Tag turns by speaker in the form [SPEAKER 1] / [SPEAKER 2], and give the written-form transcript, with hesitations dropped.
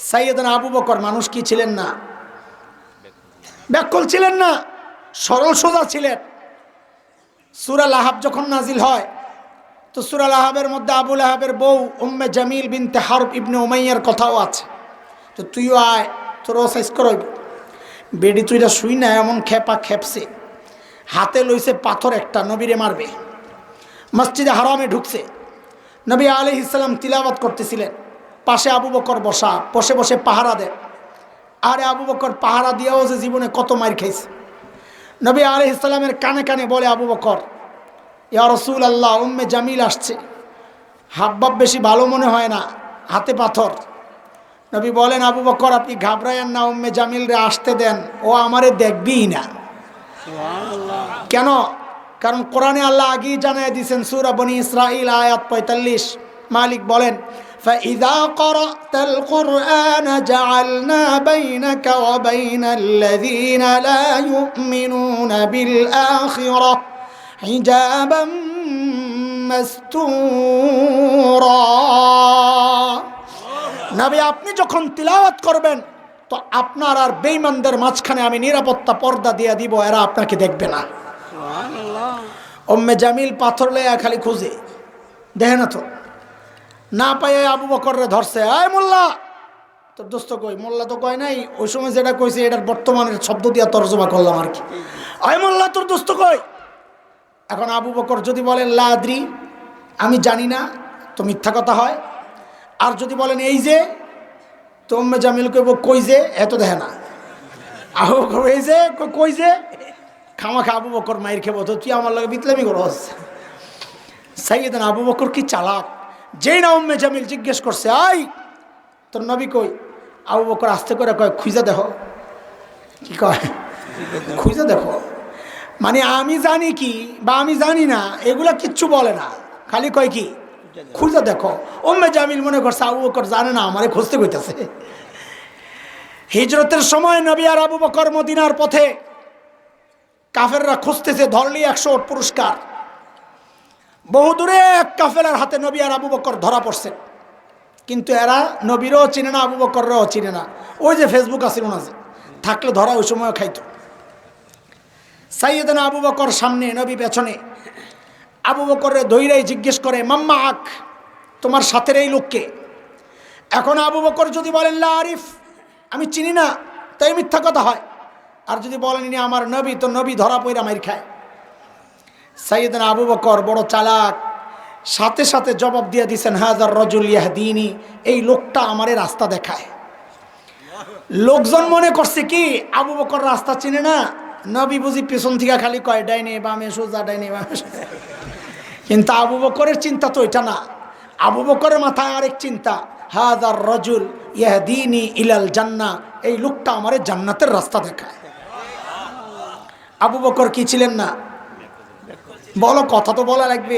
[SPEAKER 1] সাইয়েদনা আবু বকর মানুষ কি ছিলেন না? ব্যাকুল ছিলেন না, সরল সোজা ছিলেন। সূরা লাহাব যখন নাজিল হয় তো সূরা লাহাবের মধ্যে আবু লাহাবের বউ উম্মে জামিল বিনতে হারব ইবনে উমাইয়ার কথাও আছে। তো তুইও আয়, তোর সাইজ করব। বেডি তুইরা শুই না, এমন খেপা খেপছে, হাতে লইছে পাথর একটা, নবীরে মারবে। মসজিদে হারামে ঢুকছে, নবী আলাইহিস সালাম তিলাওয়াত করতেছিলেন, পাশে আবু বকর বসা, বসে বসে পাহারা দেন। আরে আবু বকর পাহারা দিয়েও যে জীবনে কত মার খাইছে। নবী আলাইহিস সালামের কানে কানে বলে আবু বকর, ইয়া রাসূলুল্লাহ, উম্মে জামিল আসছে, হাবভাব বেশি ভালো মনে হয় না, হাতে পাথর। নবী বলেন, আবু বকর আপনি ঘাবড়ায়েন না, উম্মে জামিল রে আসতে দেন, ও আমারে দেখবেই না। কেন? কারণ কোরআনে আল্লাহ আগেই জানায় দিয়েছেন, সূরা বনী ইসরাঈল আয়াত ৪৫। মালিক বলেন, فَإِذَا قَرَأْتَ الْقُرْآنَ جَعَلْنَا بَيْنَكَ وَبَيْنَ الَّذِينَ لَا يُؤْمِنُونَ بِالْآخِرَةِ حِجَابًا مَسْتُورًا। নবী আপনি যখন তিলাওয়াত করবেন তো আপনার আর বেঈমানদের মাঝখানে আমি নিরাপত্তা পর্দা দিয়ে দিব, এরা আপনাকে দেখবে না। উম্মে জামিল পাথর লইয়া খালি খুঁজে, দেখে না তো, না পাইয়া আবু বকররে ধরছে। আয় মোল্লা, তোর দোস্ত কই? মোল্লা তো কয় নাই, ওই সময় যেটা কইছে এটার বর্তমানের শব্দ দিয়া তর্জমা করলাম আর কি। আয় মোল্লা, তোর দোস্ত কই? এখন আবু বকর যদি বলেন লা আদ্রি, আমি জানি না, তো মিথ্যা কথা হয়। আর যদি বলেন এই যে, তো উম্মে জামিল কইব কই যে, এত দেখে না। আবু বকর এই যে, কই যে, খামাখা আবু বকর মাইর খেবো, তো তুই আমার লাগে বিতলামি করস। সাইয়েদনা আবু বকর কি চালাক, যেই না উম্মে জামিল জিজ্ঞেস করছে, আই তোর নবী কই? আবু বকর আস্তে করে কয়, খুঁজা দেখো। কি কয়? খুঁজা দেখো। মানে আমি জানি কি বা আমি জানি না, এগুলা কিচ্ছু বলে না, খালি কয় কি খুঁজা দেখো। উম্মে জামিল মনে করছে আবু বকর জানে না, আমারে খুঁজতে কইতাছে। হিজরতের সময় নবী আর আবু বকর মদিনার পথে, কাফেররা খুঁজতেছে, ধরলি ১০০ ওট পুরস্কার। বহুদূরে এক কাফেলার হাতে নবী আর আবু বকর ধরা পড়ছে, কিন্তু এরা নবীরও চিনে না, আবু বকরও চিনে না। ওই যে ফেসবুক আসিল না, থাকলে ধরা ওই সময় খাইতো। সাইয়েদনা আবু বকর সামনে, নবী পেছনে। আবু বকরে ধৈরাই জিজ্ঞেস করে, মাম্মা আক, তোমার সাথের এই লোককে? এখন আবু বকর যদি বলেন লা আরিফ, আমি চিনি না, তাই মিথ্যা কথা হয়। আর যদি বলেন ইনি আমার নবী, তো নবী ধরা পইরা মাইর খায়। সাইয়েদনা আবু বকর বড় চালাক, সাথে সাথে জবাব দিয়ে দিয়েছেন, হাযার রাজুল ইয়াহদিনী, এই লোকটা আমারে রাস্তা দেখায়। লোকজন মনে করছে কি আবু বকর রাস্তা চিনে না, নবী বুঝি পেছন থেকে খালি কয় ডাইনে বামে সোজা, ডাইনে বামে সোজা। কিন্তু আবু বকরের চিন্তা তো এটা না, আবু বকরের মাথায় আরেক চিন্তা, হাযার রাজুল ইয়াহদিনী ইলাল জান্নাহ, এই লোকটা আমারে জান্নাতের রাস্তা দেখায়। আবু বকর কি ছিলেন না? বলো, কথা তো বলা লাগবে।